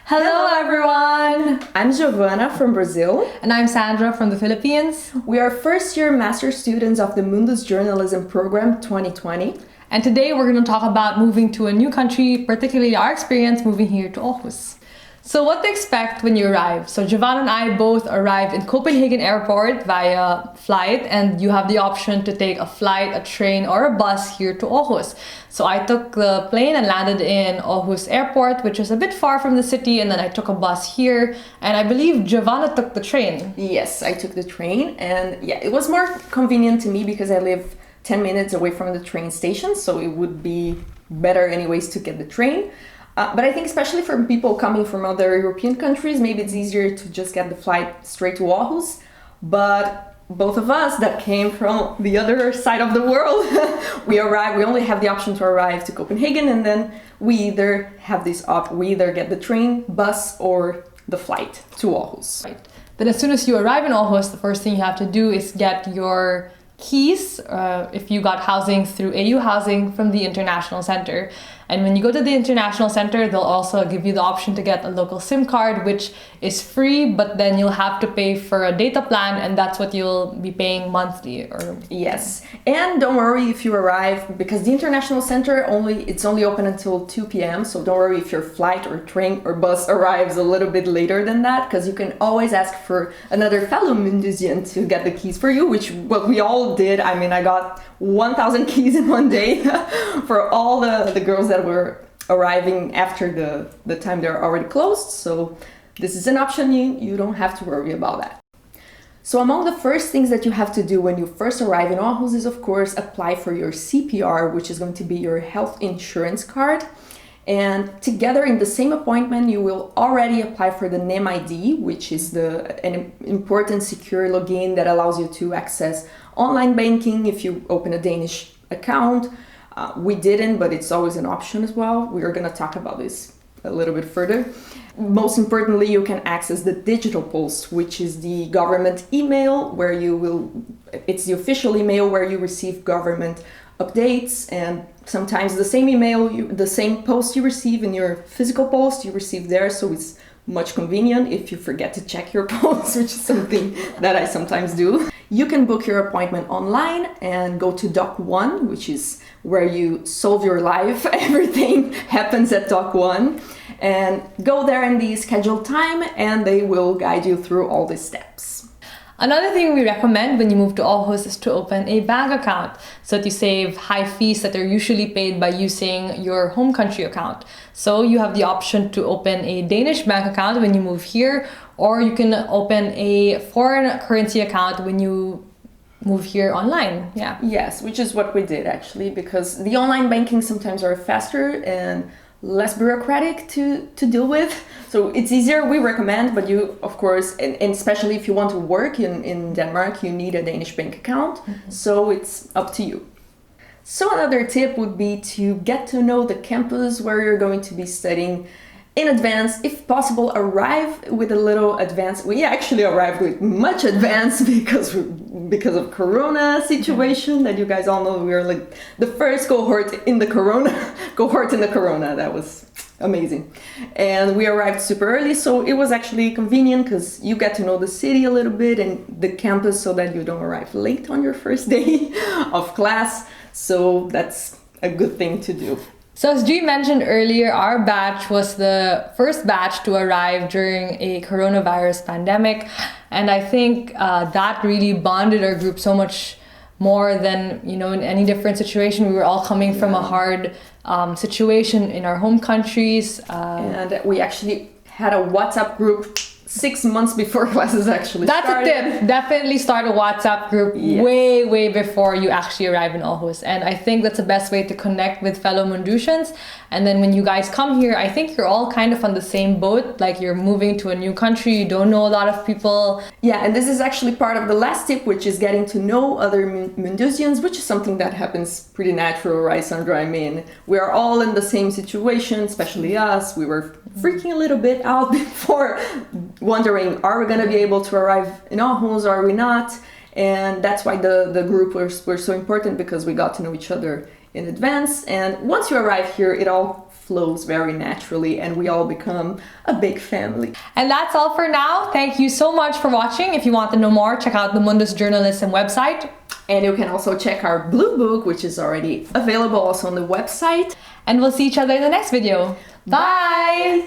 Hello everyone! I'm Giovana from Brazil. And I'm Sandra from the Philippines. We are first-year master students of the Mundus Journalism Program 2020. And today we're going to talk about moving to a new country, particularly our experience moving here to Aarhus. So what to expect when you arrive. So Giovana and I both arrived in Copenhagen airport via flight, and you have the option to take a flight, a train, or a bus here to Aarhus. So I took the plane and landed in Aarhus airport, which is a bit far from the city, and then I took a bus here, and I believe Giovana took the train. Yes, I took the train, and yeah, it was more convenient to me because I live 10 minutes away from the train station, so it would be better anyways to get the train. But I think especially for people coming from other European countries, maybe it's easier to just get the flight straight to Aarhus. But both of us that came from the other side of the world, we only have the option to arrive to Copenhagen, and then we either get the train, bus, or the flight to Aarhus. Right. Then as soon as you arrive in Aarhus, the first thing you have to do is get your keys, if you got housing through AU Housing from the International Center. And when you go to the International Center, they'll also give you the option to get a local SIM card, which is free, but then you'll have to pay for a data plan, and that's what you'll be paying monthly. Yes, and don't worry if you arrive, because the International Center it's only open until 2 p.m. So don't worry if your flight or train or bus arrives a little bit later than that, because you can always ask for another fellow Mundusian to get the keys for you, which what we all did. I mean, I got 1,000 keys in one day for all the girls that were arriving after the time they're already closed. So this is an option. You don't have to worry about that. So among the first things that you have to do when you first arrive in Aarhus is, of course, apply for your CPR, which is going to be your health insurance card. And together in the same appointment, you will already apply for the NEM ID, which is an important secure login that allows you to access online banking if you open a Danish account. We didn't, but it's always an option as well. We are going to talk about this a little bit further. Most importantly, you can access the digital post, which is the government email it's the official email where you receive government updates, and sometimes the same post you receive in your physical post you receive there, so it's much convenient if you forget to check your post, which is something that I sometimes do. You can book your appointment online and go to Doc1, which is where you solve your life. Everything happens at Doc1, and go there in the scheduled time and they will guide you through all the steps. Another thing we recommend when you move to Aarhus is to open a bank account so that you save high fees that are usually paid by using your home country account. So you have the option to open a Danish bank account when you move here, or you can open a foreign currency account when you move here online. Yeah. Yes, which is what we did actually, because the online banking sometimes are faster and less bureaucratic to deal with. So it's easier, we recommend, but you, of course, and especially if you want to work in Denmark, you need a Danish bank account. Mm-hmm. So it's up to you. So another tip would be to get to know the campus where you're going to be studying in advance. If possible, arrive with a little advance. We actually arrived with much advance because of Corona situation that you guys all know. We are like the first cohort in the Corona. That was amazing. And we arrived super early, so it was actually convenient because you get to know the city a little bit and the campus so that you don't arrive late on your first day of class. So that's a good thing to do. So as G mentioned earlier, our batch was the first batch to arrive during a coronavirus pandemic. And I think that really bonded our group so much more than, in any different situation. We were all coming from a hard situation in our home countries. And we actually had a WhatsApp group 6 months before classes actually started. That's a tip. Definitely start a WhatsApp group way before you actually arrive in Aarhus. And I think that's the best way to connect with fellow Mundusians. And then when you guys come here, I think you're all kind of on the same boat. Like you're moving to a new country, you don't know a lot of people. Yeah, and this is actually part of the last tip, which is getting to know other Mundusians, which is something that happens pretty natural, right, Sandra? I mean, we are all in the same situation, especially us. We were freaking a little bit out before, wondering, are we going to be able to arrive in Aarhus, or are we not? And that's why the group were so important, because we got to know each other in advance. And once you arrive here, it all flows very naturally and we all become a big family. And that's all for now. Thank you so much for watching. If you want to know more, check out the Mundus journalism website. And you can also check our blue book, which is already available also on the website. And we'll see each other in the next video. Bye!